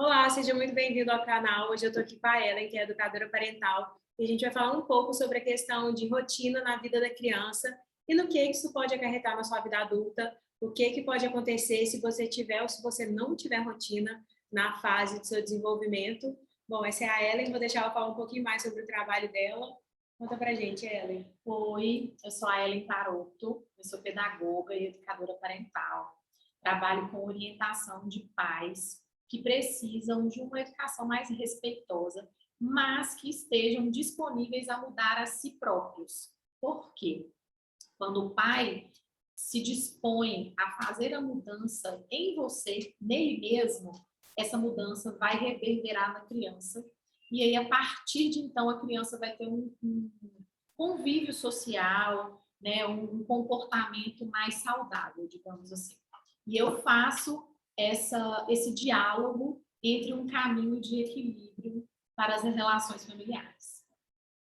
Olá, seja muito bem-vindo ao canal. Hoje eu estou aqui com a Ellen, que é educadora parental, e a gente vai falar um pouco sobre a questão de rotina na vida da criança e no que isso pode acarretar na sua vida adulta, o que pode acontecer se você tiver ou se você não tiver rotina na fase do seu desenvolvimento. Bom, essa é a Ellen, vou deixar ela falar um pouquinho mais sobre o trabalho dela. Conta pra gente, Ellen. Oi, eu sou a Ellen Paroto, eu sou pedagoga e educadora parental. Trabalho com orientação de pais que precisam de uma educação mais respeitosa, mas que estejam disponíveis a mudar a si próprios. Por quê? Quando o pai se dispõe a fazer a mudança em você, nele mesmo, essa mudança vai reverberar na criança. E aí, a partir de então, a criança vai ter um convívio social, né, um comportamento mais saudável, digamos assim. E eu faço esse diálogo entre um caminho de equilíbrio para as relações familiares.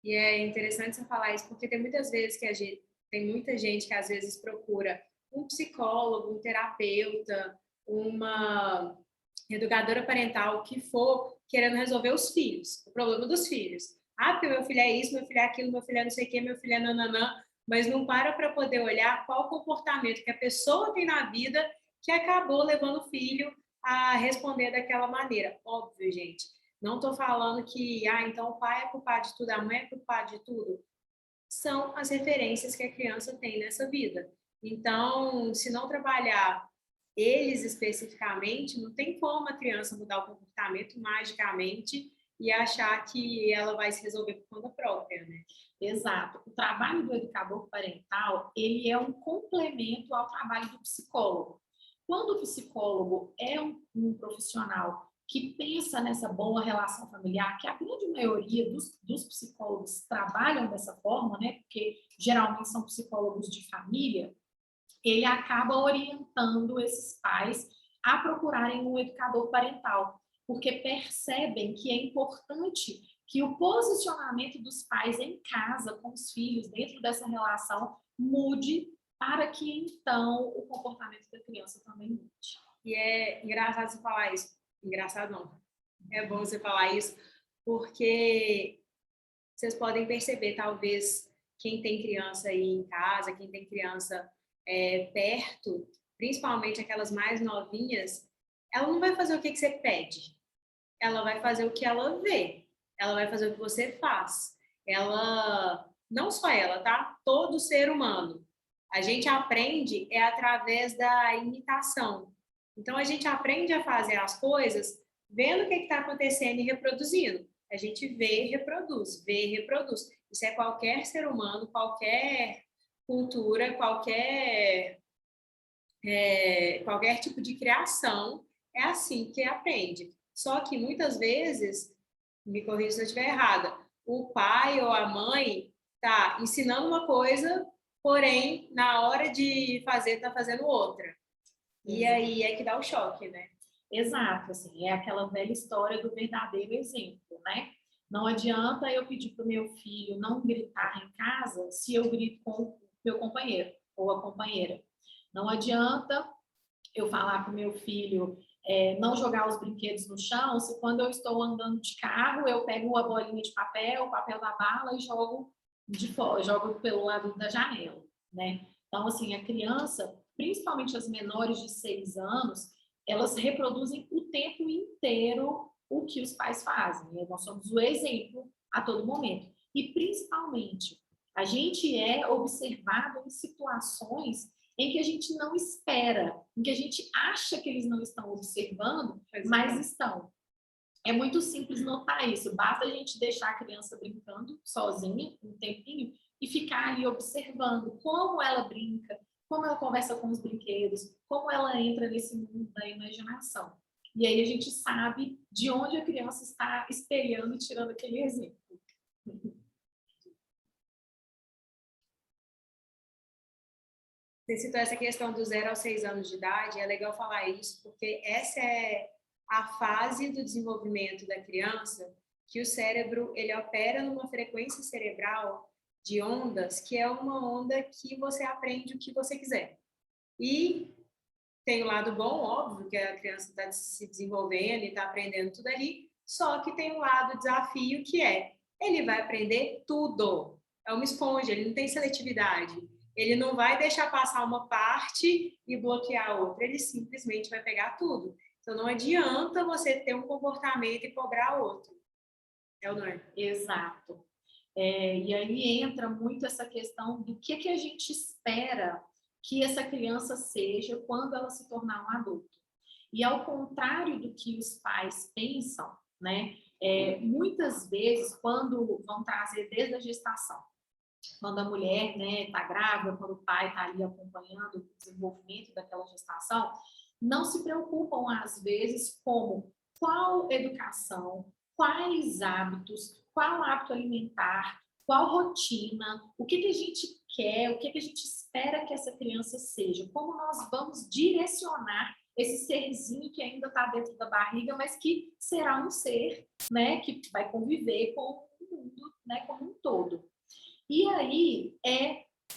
E é interessante você falar isso, porque tem muitas vezes que tem muita gente que às vezes procura um psicólogo, um terapeuta, uma educadora parental, o que for, querendo resolver os filhos, o problema dos filhos. Ah, porque meu filho é isso, meu filho é aquilo, meu filho é não sei o quê, meu filho é nananã, mas não para poder olhar qual o comportamento que a pessoa tem na vida que acabou levando o filho a responder daquela maneira. Óbvio, gente. Não estou falando que, então o pai é culpado de tudo, a mãe é culpada de tudo. São as referências que a criança tem nessa vida. Então, se não trabalhar eles especificamente, não tem como a criança mudar o comportamento magicamente e achar que ela vai se resolver por conta própria, né? Exato. O trabalho do educador parental, ele é um complemento ao trabalho do psicólogo. Quando o psicólogo é um profissional que pensa nessa boa relação familiar, que a grande maioria dos psicólogos trabalham dessa forma, né? Porque geralmente são psicólogos de família, ele acaba orientando esses pais a procurarem um educador parental, porque percebem que é importante que o posicionamento dos pais em casa, com os filhos, dentro dessa relação, mude para que então o comportamento da criança também mude. E é engraçado você falar isso. Engraçado não. É bom você falar isso, porque vocês podem perceber, talvez, quem tem criança aí em casa, quem tem criança perto, principalmente aquelas mais novinhas, ela não vai fazer o que você pede, ela vai fazer o que ela vê, ela vai fazer o que você faz. Ela, não só ela, tá? Todo ser humano. A gente aprende através da imitação. Então, a gente aprende a fazer as coisas vendo o que está acontecendo e reproduzindo. A gente vê e reproduz. Isso é qualquer ser humano, qualquer cultura, qualquer tipo de criação, é assim que aprende. Só que muitas vezes, me corrija se eu estiver errada, o pai ou a mãe está ensinando uma coisa, porém, na hora de fazer, está fazendo outra. E aí é que dá o choque, né? Exato, assim, é aquela velha história do verdadeiro exemplo, né? Não adianta eu pedir para o meu filho não gritar em casa se eu grito com o meu companheiro ou a companheira. Não adianta eu falar para o meu filho não jogar os brinquedos no chão se quando eu estou andando de carro eu pego a bolinha de papel, o papel da bala e jogo de fora, jogo pelo lado da janela, né? Então, assim, a criança, principalmente as menores de 6 anos, elas reproduzem o tempo inteiro o que os pais fazem, né? Nós somos o exemplo a todo momento. E, principalmente, a gente é observado em situações em que a gente não espera, em que a gente acha que eles não estão observando, mas estão. É muito simples notar isso, basta a gente deixar a criança brincando sozinha um tempinho e ficar ali observando como ela brinca, como ela conversa com os brinquedos, como ela entra nesse mundo da imaginação. E aí a gente sabe de onde a criança está espelhando e tirando aquele exemplo. Você citou essa questão do 0 aos 6 anos de idade, é legal falar isso, porque essa é a fase do desenvolvimento da criança que o cérebro ele opera numa frequência cerebral de ondas, que é uma onda que você aprende o que você quiser. E Tem o lado bom, óbvio, que a criança está se desenvolvendo e está aprendendo tudo ali, só que tem o lado desafio que ele vai aprender tudo. É uma esponja, ele não tem seletividade. Ele não vai deixar passar uma parte e bloquear a outra, ele simplesmente vai pegar tudo. Então não adianta você ter um comportamento e cobrar outro. É ou não é? Exato. E aí entra muito essa questão do que a gente espera que essa criança seja quando ela se tornar um adulto. E ao contrário do que os pais pensam, né? Muitas vezes, quando vão trazer desde a gestação, quando a mulher, né, está grávida, quando o pai está ali acompanhando o desenvolvimento daquela gestação, não se preocupam, às vezes, como qual educação, quais hábitos, qual hábito alimentar, qual rotina, o que a gente quer, o que a gente espera que essa criança seja, como nós vamos direcionar esse serzinho que ainda está dentro da barriga, mas que será um ser, né, que vai conviver com o mundo, né, como um todo. E aí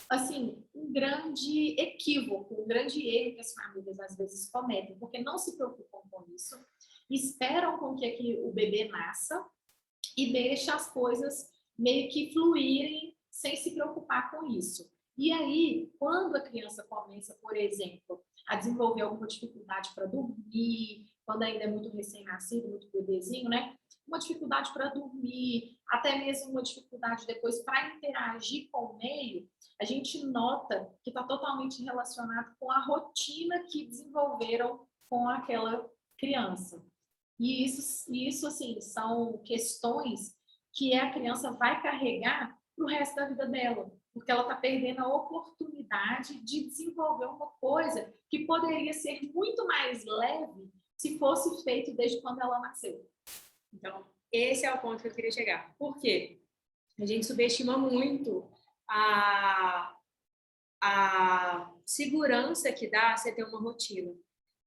assim, um grande equívoco, um grande erro que as famílias às vezes cometem, porque não se preocupam com isso, esperam com que o bebê nasça e deixam as coisas meio que fluírem sem se preocupar com isso. E aí, quando a criança começa, por exemplo, a desenvolver alguma dificuldade para dormir, quando ainda é muito recém-nascido, muito bebezinho, né? Uma dificuldade para dormir, até mesmo uma dificuldade depois para interagir com o meio, a gente nota que está totalmente relacionado com a rotina que desenvolveram com aquela criança. E isso assim, são questões que a criança vai carregar para o resto da vida dela, porque ela está perdendo a oportunidade de desenvolver uma coisa que poderia ser muito mais leve se fosse feito desde quando ela nasceu. Então, esse é o ponto que eu queria chegar. Por quê? A gente subestima muito a segurança que dá você ter uma rotina.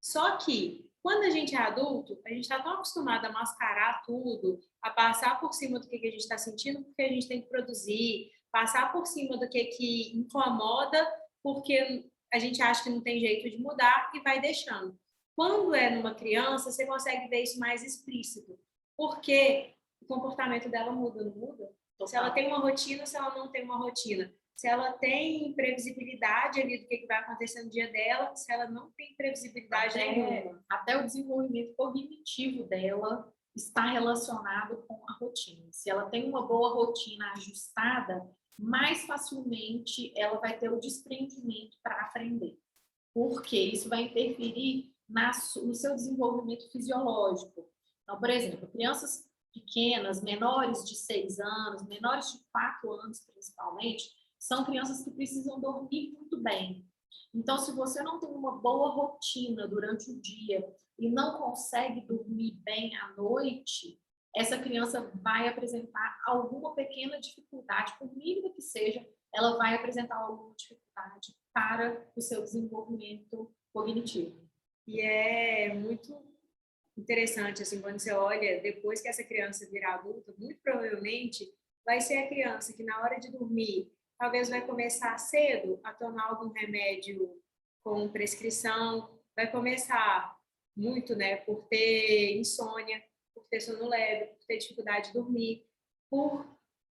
Só que, quando a gente é adulto, a gente está tão acostumado a mascarar tudo, a passar por cima do que a gente está sentindo, porque a gente tem que produzir, passar por cima do que incomoda, porque a gente acha que não tem jeito de mudar e vai deixando. Quando é numa criança, você consegue ver isso mais explícito, porque o comportamento dela muda, não muda? Se ela tem uma rotina, se ela não tem uma rotina. Se ela tem previsibilidade ali do que vai acontecer no dia dela, se ela não tem previsibilidade nenhuma. Até o desenvolvimento cognitivo dela está relacionado com a rotina. Se ela tem uma boa rotina ajustada, mais facilmente ela vai ter o desprendimento para aprender. Porque isso vai interferir no seu desenvolvimento fisiológico. Então, por exemplo, crianças pequenas, menores de 6 anos, menores de 4 anos principalmente, são crianças que precisam dormir muito bem. Então, se você não tem uma boa rotina durante o dia e não consegue dormir bem à noite, essa criança vai apresentar alguma pequena dificuldade, por mínima que seja, ela vai apresentar alguma dificuldade para o seu desenvolvimento cognitivo. E é muito interessante, assim, quando você olha, depois que essa criança virar adulta, muito provavelmente vai ser a criança que na hora de dormir, talvez vai começar cedo a tomar algum remédio com prescrição, vai começar muito, né, por ter insônia, por ter sono leve, por ter dificuldade de dormir, por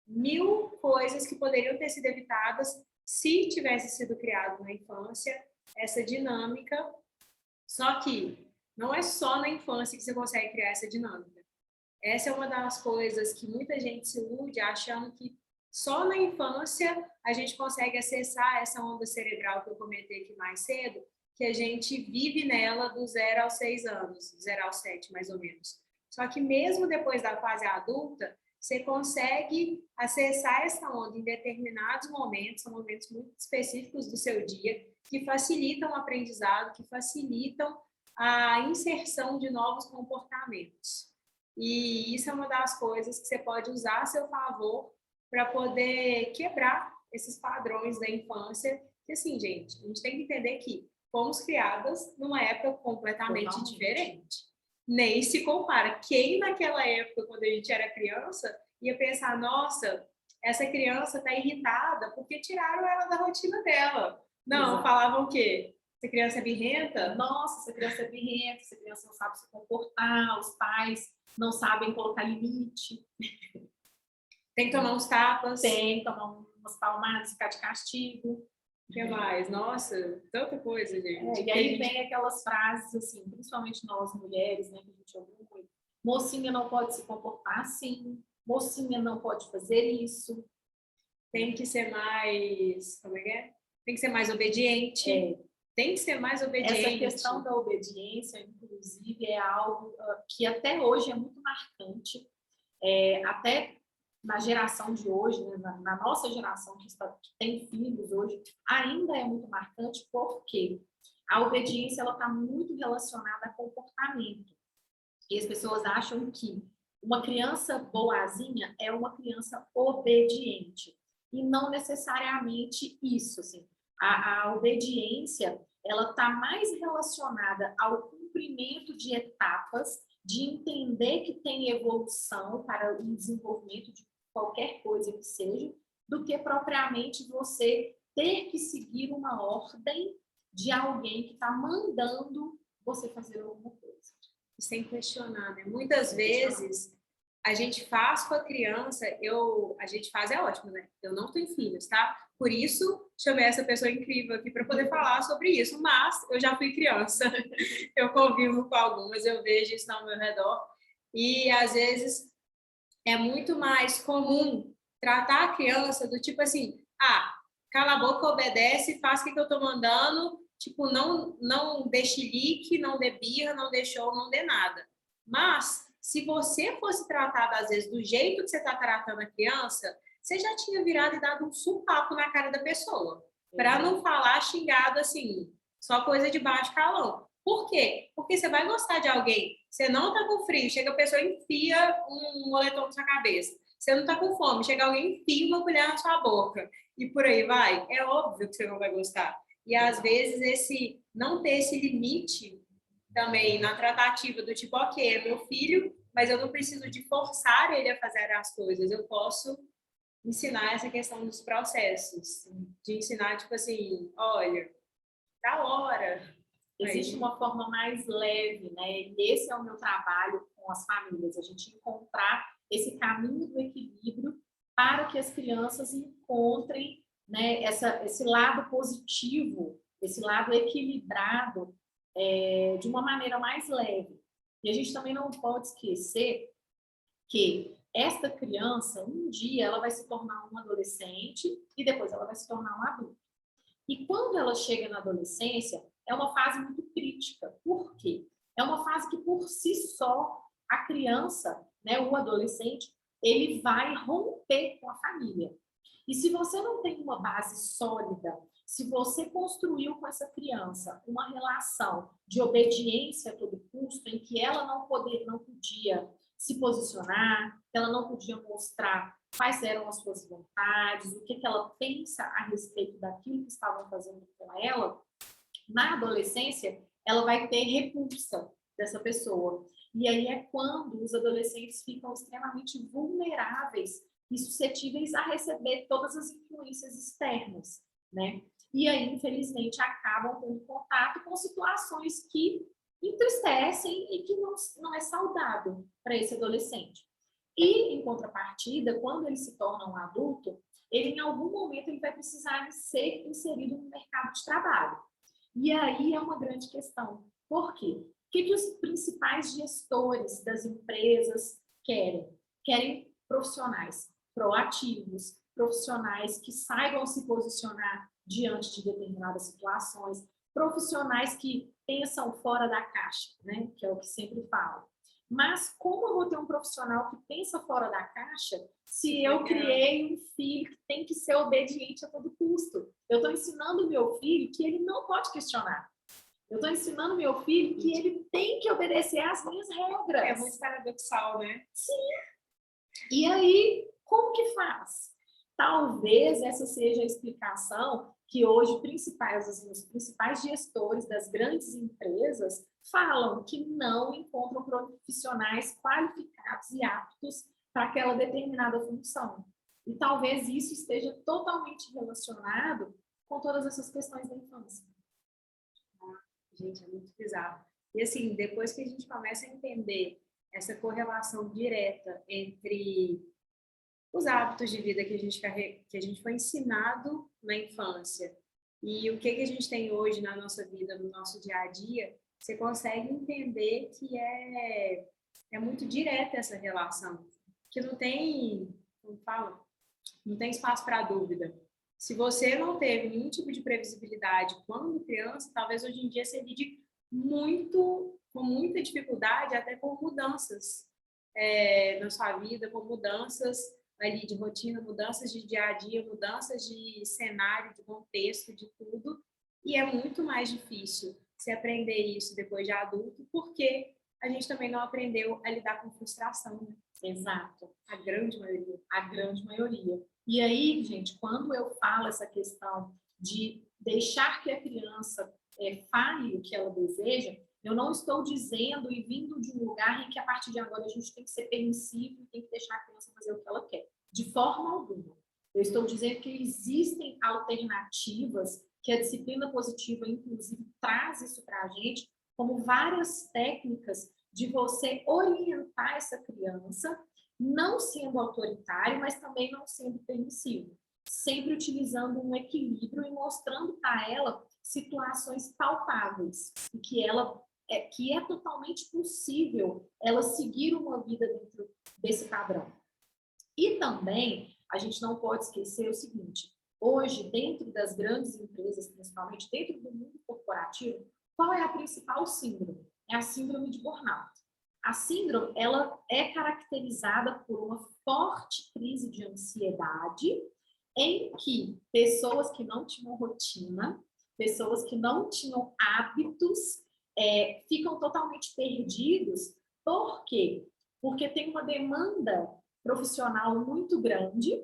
1000 coisas que poderiam ter sido evitadas se tivesse sido criado na infância essa dinâmica. Só que não é só na infância que você consegue criar essa dinâmica. Essa é uma das coisas que muita gente se ilude achando que só na infância a gente consegue acessar essa onda cerebral que eu comentei aqui mais cedo, que a gente vive nela do 0 aos 6 anos, 0 aos 7 mais ou menos. Só que mesmo depois da fase adulta, você consegue acessar essa onda em determinados momentos, são momentos muito específicos do seu dia, que facilitam o aprendizado, que facilitam a inserção de novos comportamentos. E isso é uma das coisas que você pode usar a seu favor para poder quebrar esses padrões da infância. Que assim, gente, a gente tem que entender que fomos criadas numa época completamente diferente. Nem se compara. Quem naquela época, quando a gente era criança, ia pensar, nossa, essa criança está irritada porque tiraram ela da rotina dela. Não, falavam o quê? Se a criança é birrenta, nossa, essa criança é birrenta, essa criança não sabe se comportar, os pais não sabem colocar limite. tem que tomar uns tapas. Tem que tomar umas palmadas, ficar de castigo. O que mais? Nossa, tanta coisa, gente. E aí vem aquelas frases, assim, principalmente nós mulheres, né, que a gente ouve muito. Mocinha não pode se comportar assim, mocinha não pode fazer isso. Tem que ser mais, como é que é? Tem que ser mais obediente. Tem que ser mais obediente. Essa questão da obediência, inclusive, é algo que até hoje é muito marcante. Até na geração de hoje, né, na nossa geração que tem filhos hoje, ainda é muito marcante porque a obediência está muito relacionada a comportamento. E as pessoas acham que uma criança boazinha é uma criança obediente. E não necessariamente isso. Assim. A obediência ela está mais relacionada ao cumprimento de etapas, de entender que tem evolução para o desenvolvimento de qualquer coisa que seja, do que propriamente você ter que seguir uma ordem de alguém que está mandando você fazer alguma coisa. Sem questionar, né? Muitas vezes a gente faz com a criança, a gente faz é ótimo, né? Eu não tenho filhos, tá? Por isso, chamei essa pessoa incrível aqui para poder falar sobre isso, mas eu já fui criança, eu convivo com algumas, eu vejo isso ao meu redor, e às vezes é muito mais comum tratar a criança do tipo assim, cala a boca, obedece, faz o que eu tô mandando, tipo, não dê chilique, não dê birra, não dê show, não dê nada. Mas, se você fosse tratado, às vezes, do jeito que você está tratando a criança, você já tinha virado e dado um supapo na cara da pessoa. Para não falar xingado assim, só coisa de baixo calão. Por quê? Porque você vai gostar de alguém, você não tá com frio, chega a pessoa e enfia um moletom na sua cabeça. Você não tá com fome, chega alguém e enfia uma colher na sua boca. E por aí vai. É óbvio que você não vai gostar. E às vezes não ter esse limite também na tratativa do tipo, ok, é meu filho, mas eu não preciso de forçar ele a fazer as coisas. Eu posso ensinar essa questão dos processos. De ensinar, tipo assim, olha, tá hora. Existe uma forma mais leve, né? E esse é o meu trabalho com as famílias, a gente encontrar esse caminho do equilíbrio para que as crianças encontrem, né, esse lado positivo, esse lado equilibrado de uma maneira mais leve. E a gente também não pode esquecer que esta criança, um dia, ela vai se tornar um adolescente e depois ela vai se tornar um adulto. E quando ela chega na adolescência, é uma fase muito crítica. Por quê? É uma fase que, por si só, a criança, né, o adolescente, ele vai romper com a família. E se você não tem uma base sólida, se você construiu com essa criança uma relação de obediência a todo custo, em que ela não podia se posicionar, ela não podia mostrar quais eram as suas vontades, o que ela pensa a respeito daquilo que estavam fazendo com ela, na adolescência, ela vai ter repulsa dessa pessoa. E aí é quando os adolescentes ficam extremamente vulneráveis e suscetíveis a receber todas as influências externas, né? E aí, infelizmente, acabam tendo contato com situações que entristecem e que não é saudável para esse adolescente. E, em contrapartida, quando ele se torna um adulto, ele, em algum momento, ele vai precisar ser inserido no mercado de trabalho. E aí é uma grande questão. Por quê? O que os principais gestores das empresas querem? Querem profissionais proativos, profissionais que saibam se posicionar diante de determinadas situações, profissionais que pensam fora da caixa, né? Que é o que sempre falo. Mas como eu vou ter um profissional que pensa fora da caixa se eu criei um filho que tem que ser obediente a todo custo? Eu estou ensinando o meu filho que ele não pode questionar. Eu estou ensinando o meu filho que ele tem que obedecer às minhas regras. É muito paradoxal, né? Sim. E aí, como que faz? Talvez essa seja a explicação que hoje os principais gestores das grandes empresas falam que não encontram profissionais qualificados e aptos para aquela determinada função. E talvez isso esteja totalmente relacionado com todas essas questões da infância. Gente, é muito bizarro. E assim, depois que a gente começa a entender essa correlação direta entre os hábitos de vida que a gente que a gente foi ensinado na infância e o que a gente tem hoje na nossa vida, no nosso dia a dia, você consegue entender que é muito direta essa relação, que não tem, como fala, não tem espaço para dúvida. Se você não teve nenhum tipo de previsibilidade quando criança, talvez hoje em dia você lide muito, com muita dificuldade, até com mudanças na sua vida, com mudanças ali de rotina, mudanças de dia a dia, mudanças de cenário, de contexto, de tudo. E é muito mais difícil se aprender isso depois de adulto, porque a gente também não aprendeu a lidar com frustração, né? Exato. A grande maioria. A grande maioria. E aí, gente, quando eu falo essa questão de deixar que a criança fale o que ela deseja, eu não estou dizendo e vindo de um lugar em que a partir de agora a gente tem que ser permissivo e tem que deixar a criança fazer o que ela quer. De forma alguma. Eu estou dizendo que existem alternativas, que a disciplina positiva, inclusive, traz isso para a gente, como várias técnicas de você orientar essa criança, não sendo autoritário, mas também não sendo permissivo. Sempre utilizando um equilíbrio e mostrando para ela situações palpáveis e que é totalmente possível ela seguir uma vida dentro desse padrão. E também, a gente não pode esquecer o seguinte, hoje, dentro das grandes empresas, principalmente dentro do mundo corporativo, qual é a principal síndrome? É a síndrome de burnout. A síndrome, ela é caracterizada por uma forte crise de ansiedade, em que pessoas que não tinham rotina, pessoas que não tinham hábitos, ficam totalmente perdidos. Por quê? Porque tem uma demanda profissional muito grande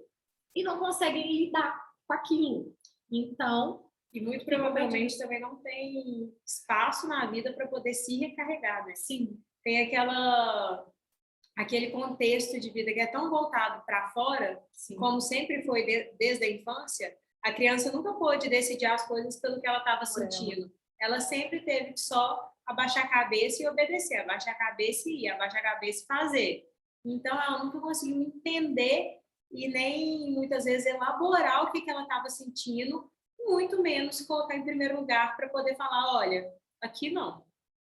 e não conseguem lidar com aquilo. Então, e muito provavelmente também não tem espaço na vida para poder se recarregar, né? Sim. Tem aquele contexto de vida que é tão voltado para fora, sim, como sempre foi desde a infância. A criança nunca pôde decidir as coisas pelo que ela estava sentindo. Ela sempre teve que só abaixar a cabeça e obedecer, abaixar a cabeça e ir, abaixar a cabeça e fazer. Então, ela nunca conseguiu entender e nem, muitas vezes, elaborar o que ela estava sentindo, muito menos colocar em primeiro lugar para poder falar, olha, aqui não,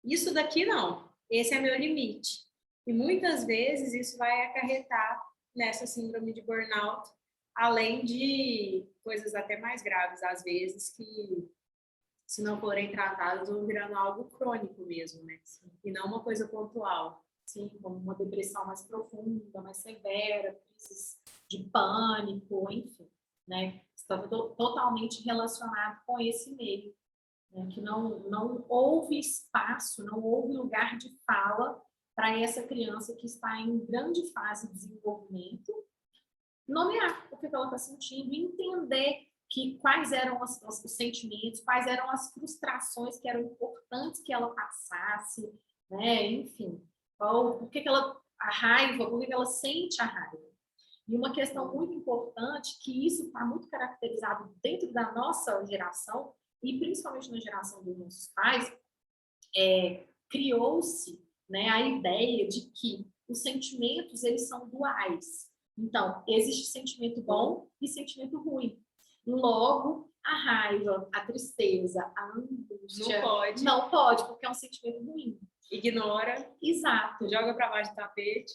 isso daqui não, esse é meu limite. E muitas vezes isso vai acarretar nessa síndrome de burnout, além de coisas até mais graves, às vezes, que se não forem tratadas vão virando algo crônico mesmo, né? E não uma coisa pontual. Sim, como uma depressão mais profunda, mais severa, crises de pânico, enfim, né? Está totalmente relacionado com esse meio, né? Que não houve espaço, não houve lugar de fala para essa criança que está em grande fase de desenvolvimento, nomear o que ela está sentindo, entender quais eram os sentimentos, quais eram as frustrações que eram importantes que ela passasse, né? Enfim, por que a raiva, por que ela sente a raiva. E uma questão muito importante, que isso está muito caracterizado dentro da nossa geração, e principalmente na geração dos nossos pais, criou-se, né, a ideia de que os sentimentos eles são duais. Então, existe sentimento bom e sentimento ruim. Logo, a raiva, a tristeza, a angústia... Não pode, porque é um sentimento ruim. Ignora. Exato. Joga para baixo do tapete.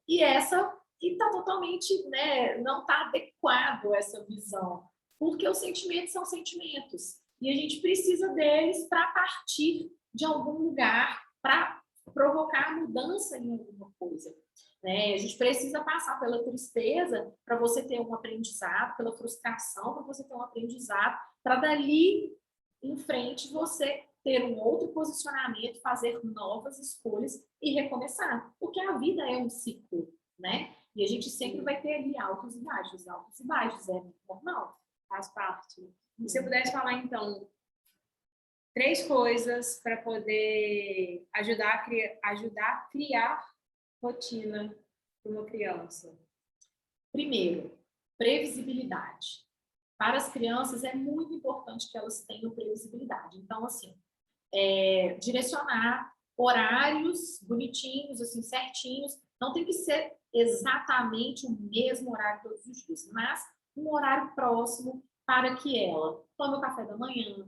E está totalmente, né, não está adequado essa visão. Porque os sentimentos são sentimentos. E a gente precisa deles para partir de algum lugar, para provocar mudança em alguma coisa. Né? A gente precisa passar pela tristeza para você ter um aprendizado, pela frustração para você ter um aprendizado, para dali em frente você ter um outro posicionamento, fazer novas escolhas e recomeçar. Porque a vida é um ciclo, né? E a gente sempre vai ter ali altos e baixos, é normal, faz parte. E se eu pudesse falar, então, 3 coisas para poder ajudar a criar rotina para uma criança. Primeiro, previsibilidade. Para as crianças é muito importante que elas tenham previsibilidade. Então, assim, direcionar horários bonitinhos, assim, certinhos. Não tem que ser exatamente o mesmo horário todos os dias, mas um horário próximo para que ela tome o café da manhã,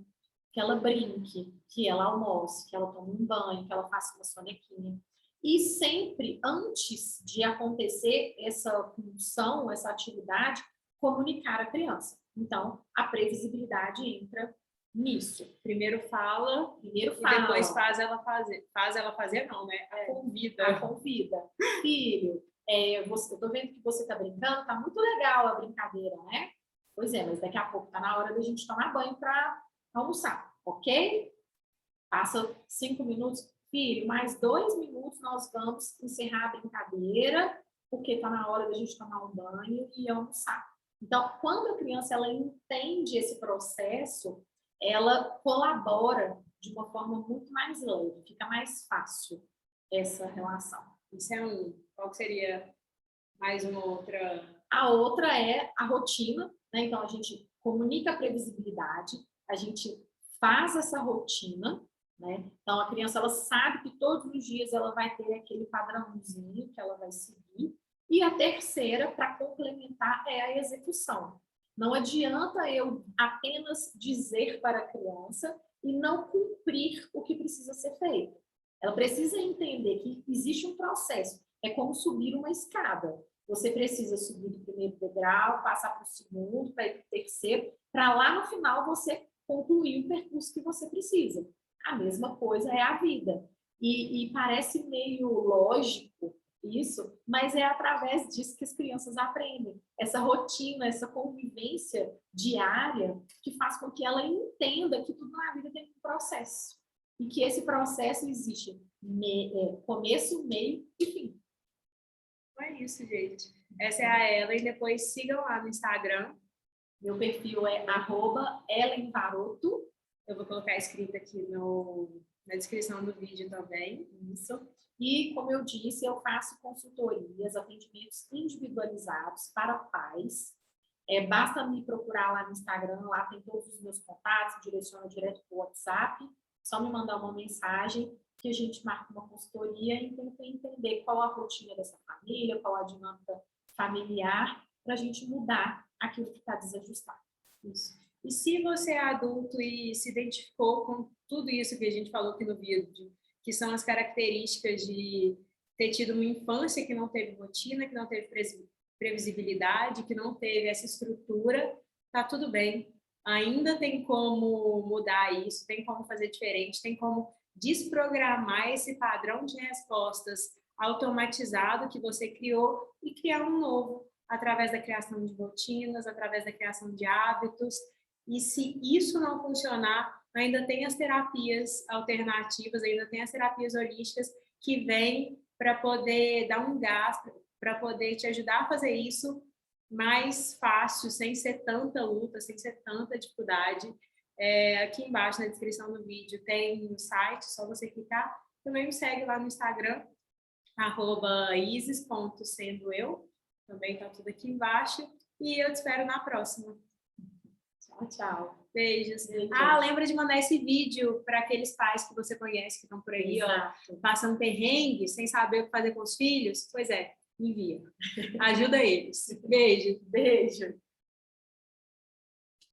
que ela brinque, que ela almoce, que ela tome um banho, que ela faça uma sonequinha. E sempre, antes de acontecer essa função, essa atividade, comunicar a criança. Então, a previsibilidade entra nisso. Primeiro fala e depois faz ela fazer não, né? Convida. Filho, eu tô vendo que você tá brincando, tá muito legal a brincadeira, né? Pois é, mas daqui a pouco tá na hora da gente tomar banho para almoçar, ok? Passa 5 minutos. Filho, mais 2 minutos nós vamos encerrar a brincadeira, porque tá na hora da gente tomar um banho e almoçar. Então, quando a criança ela entende esse processo, ela colabora de uma forma muito mais leve, fica mais fácil essa relação. Isso é um. Qual que seria mais uma outra? A outra é a rotina, né? Então, a gente comunica a previsibilidade, a gente faz essa rotina, né? Então, a criança ela sabe que todos os dias ela vai ter aquele padrãozinho que ela vai seguir. E a terceira, para complementar, é a execução. Não adianta eu apenas dizer para a criança e não cumprir o que precisa ser feito. Ela precisa entender que existe um processo. É como subir uma escada. Você precisa subir do primeiro degrau, passar para o segundo, para ir para o terceiro, para lá no final você concluir o percurso que você precisa. A mesma coisa é a vida. E parece meio lógico isso, mas é através disso que as crianças aprendem. Essa rotina, essa convivência diária que faz com que ela entenda que tudo na vida tem um processo. E que esse processo existe começo, meio e fim. É isso, gente. Essa é a Ellen. Depois sigam lá no Instagram. Meu perfil é @EllenVaroto. Eu vou colocar escrito aqui na descrição do vídeo também. Isso. E, como eu disse, eu faço consultorias, atendimentos individualizados para pais. Basta me procurar lá no Instagram, lá tem todos os meus contatos, direciona direto para o WhatsApp. Só me mandar uma mensagem que a gente marca uma consultoria e tenta entender qual a rotina dessa família, qual a dinâmica familiar, para a gente mudar aquilo que está desajustado. Isso. E se você é adulto e se identificou com tudo isso que a gente falou aqui no vídeo, que são as características de ter tido uma infância que não teve rotina, que não teve previsibilidade, que não teve essa estrutura, tá tudo bem. Ainda tem como mudar isso, tem como fazer diferente, tem como desprogramar esse padrão de respostas automatizado que você criou e criar um novo, através da criação de rotinas, através da criação de hábitos. E se isso não funcionar, ainda tem as terapias alternativas, ainda tem as terapias holísticas que vêm para poder dar um gás, para poder te ajudar a fazer isso mais fácil, sem ser tanta luta, sem ser tanta dificuldade. Aqui embaixo na descrição do vídeo tem o site, só você clicar. Também me segue lá no Instagram, @isis.sendoeu. Também tá tudo aqui embaixo. E eu te espero na próxima. Tchau, tchau. Beijos. Beijos. Lembra de mandar esse vídeo para aqueles pais que você conhece que estão por aí, ó, passando perrengue, sem saber o que fazer com os filhos? Pois é, envia. Ajuda eles. Beijo. Beijo.